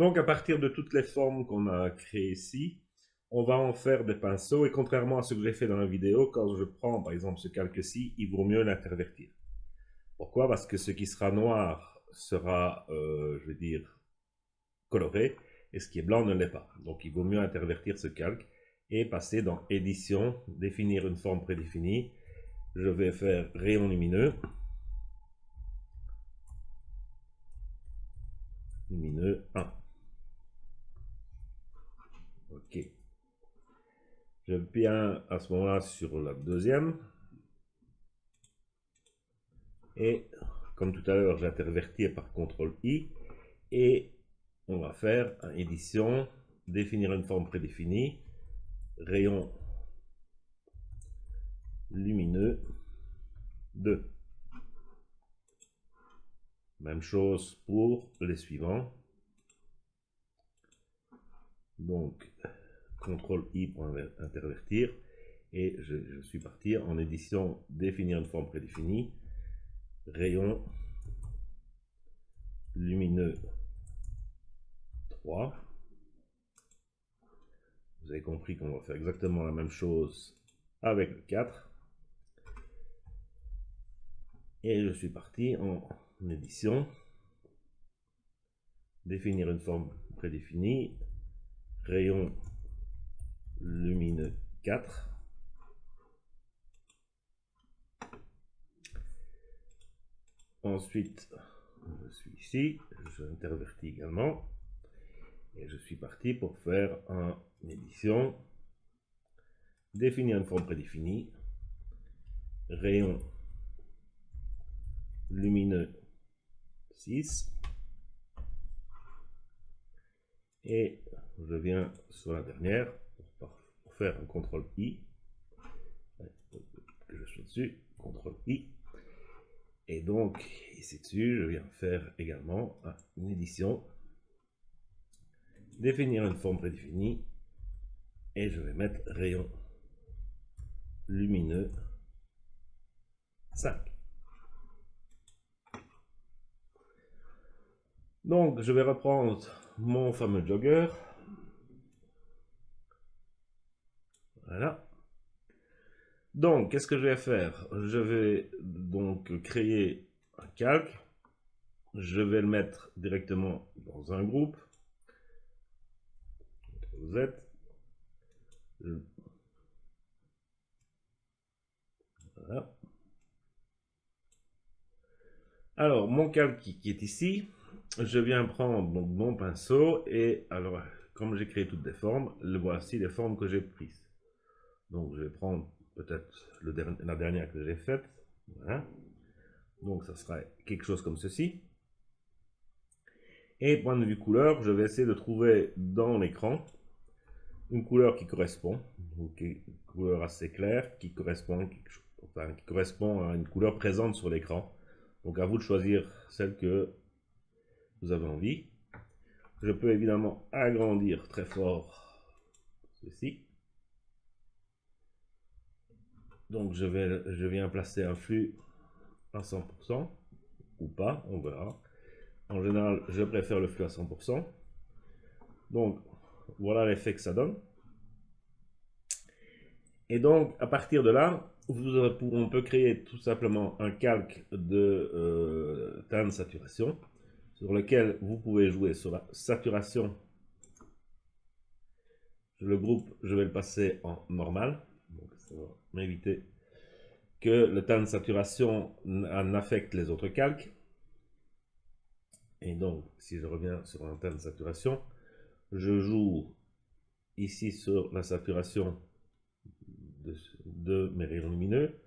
Donc, à partir de toutes les formes qu'on a créées ici, on va en faire des pinceaux. Et contrairement à ce que j'ai fait dans la vidéo, quand je prends par exemple ce calque-ci, il vaut mieux l'intervertir. Pourquoi? Parce que ce qui sera noir sera, je vais dire, coloré, et ce qui est blanc ne l'est pas. Donc il vaut mieux intervertir ce calque et passer dans édition, définir une forme prédéfinie. Je vais faire rayon lumineux. Lumineux 1. Ok. Je viens à ce moment-là sur la deuxième. Et comme tout à l'heure, j'intervertis par CTRL I. Et on va faire une édition, définir une forme prédéfinie, rayon lumineux 2. Même chose pour les suivants. Donc, CTRL I pour intervertir. Et je suis parti en édition, définir une forme prédéfinie, rayon lumineux 3. Vous avez compris qu'on va faire exactement la même chose avec le 4. Et je suis parti en édition, définir une forme prédéfinie, rayon lumineux 4. Ensuite, je suis ici, j'intervertis également. Et je suis parti pour faire une édition, définir une forme prédéfinie, rayon lumineux 6. Et je viens sur la dernière pour faire un CTRL I. Que je suis dessus, CTRL I. Et donc, ici dessus, je viens faire également une édition, définir une forme prédéfinie, et je vais mettre rayon lumineux 5. Donc, je vais reprendre mon fameux jogger. Voilà. Donc, qu'est-ce que je vais faire? Je vais donc créer un calque. Je vais le mettre directement dans un groupe. CTRL Z. Voilà. Alors, mon calque qui est ici, je viens prendre donc mon pinceau et alors, comme j'ai créé toutes les formes, voici les formes que j'ai prises. Donc, je vais prendre peut-être la dernière que j'ai faite. Voilà. Donc, ça sera quelque chose comme ceci. Et point de vue couleur, je vais essayer de trouver dans l'écran une couleur qui correspond, donc une couleur assez claire, qui correspond à une couleur présente sur l'écran. Donc à vous de choisir celle que vous avez envie. Je peux évidemment agrandir très fort ceci. Donc je viens placer un flux à 100% ou pas, on verra. En général, je préfère le flux à 100%. Donc voilà l'effet que ça donne. Et donc à partir de là, on peut créer tout simplement un calque de teinte saturation sur lequel vous pouvez jouer sur la saturation. Le groupe, je vais le passer en normal, donc ça va m'éviter que le teint de saturation n'affecte les autres calques. Et donc, si je reviens sur un teint de saturation, je joue ici sur la saturation de mes rayons lumineux.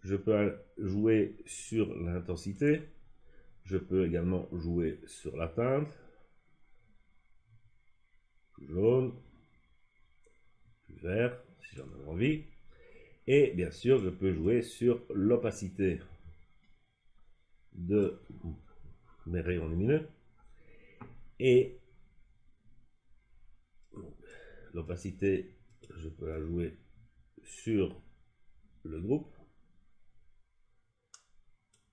Je peux jouer sur l'intensité. Je peux également jouer sur la teinte. Jaune, vert, si j'en ai envie. Et bien sûr, je peux jouer sur l'opacité de mes rayons lumineux. Et l'opacité, je peux la jouer sur le groupe.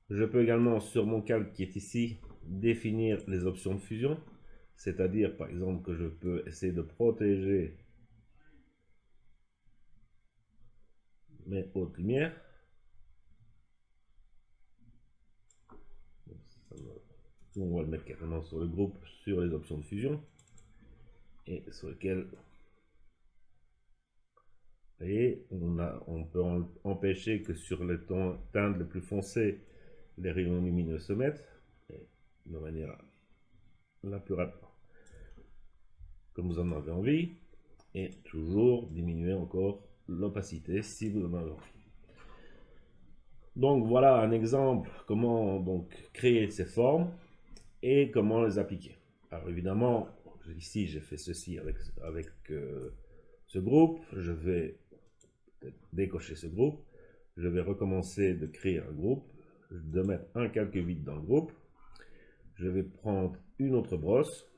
Je peux également, sur mon calque qui est ici, définir les options de fusion. C'est-à-dire, par exemple, que je peux essayer de protéger mes hautes lumières. On va le mettre carrément sur le groupe, sur les options de fusion, et sur lequel, et on peut empêcher que sur les teintes les plus foncées, les rayons lumineux se mettent, de manière la plus rapide comme vous en avez envie, et toujours diminuer encore l'opacité si vous en avez envie. Donc voilà un exemple comment donc créer ces formes et comment les appliquer. Alors évidemment, ici j'ai fait ceci avec ce groupe, je vais décocher ce groupe, je vais recommencer de créer un groupe, de mettre un calque vide dans le groupe, je vais prendre une autre brosse,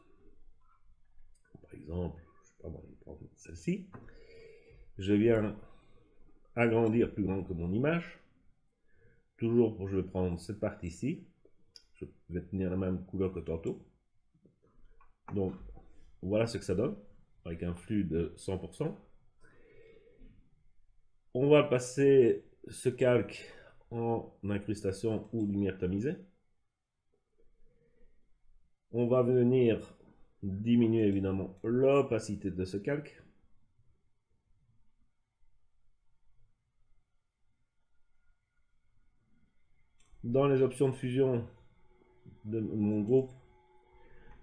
par exemple, je sais pas moi, je vais prendre celle-ci, je viens agrandir plus grand que mon image, toujours je vais prendre cette partie-ci, je vais tenir la même couleur que tantôt, donc voilà ce que ça donne, avec un flux de 100%. On va passer ce calque en incrustation ou lumière tamisée. On va venir diminuer évidemment l'opacité de ce calque. Dans les options de fusion de mon groupe,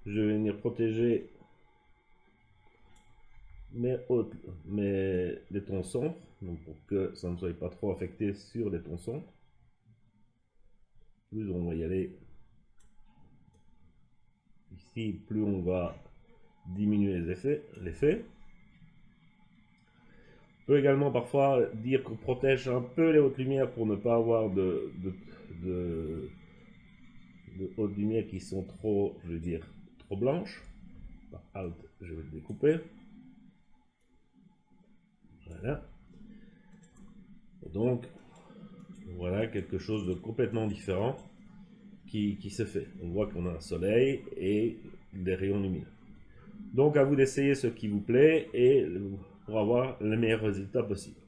je vais venir protéger les tons sombres, donc pour que ça ne soit pas trop affecté sur les tons sombres. Plus on va y aller ici, plus on va diminuer l'effet. On peut également parfois dire qu'on protège un peu les hautes lumières pour ne pas avoir de hautes lumières qui sont trop, je veux dire, trop blanches. Par Alt, je vais le découper. Voilà. Et donc, voilà quelque chose de complètement différent qui se fait. On voit qu'on a un soleil et des rayons lumineux. Donc, à vous d'essayer ce qui vous plaît et pour avoir le meilleur résultat possible.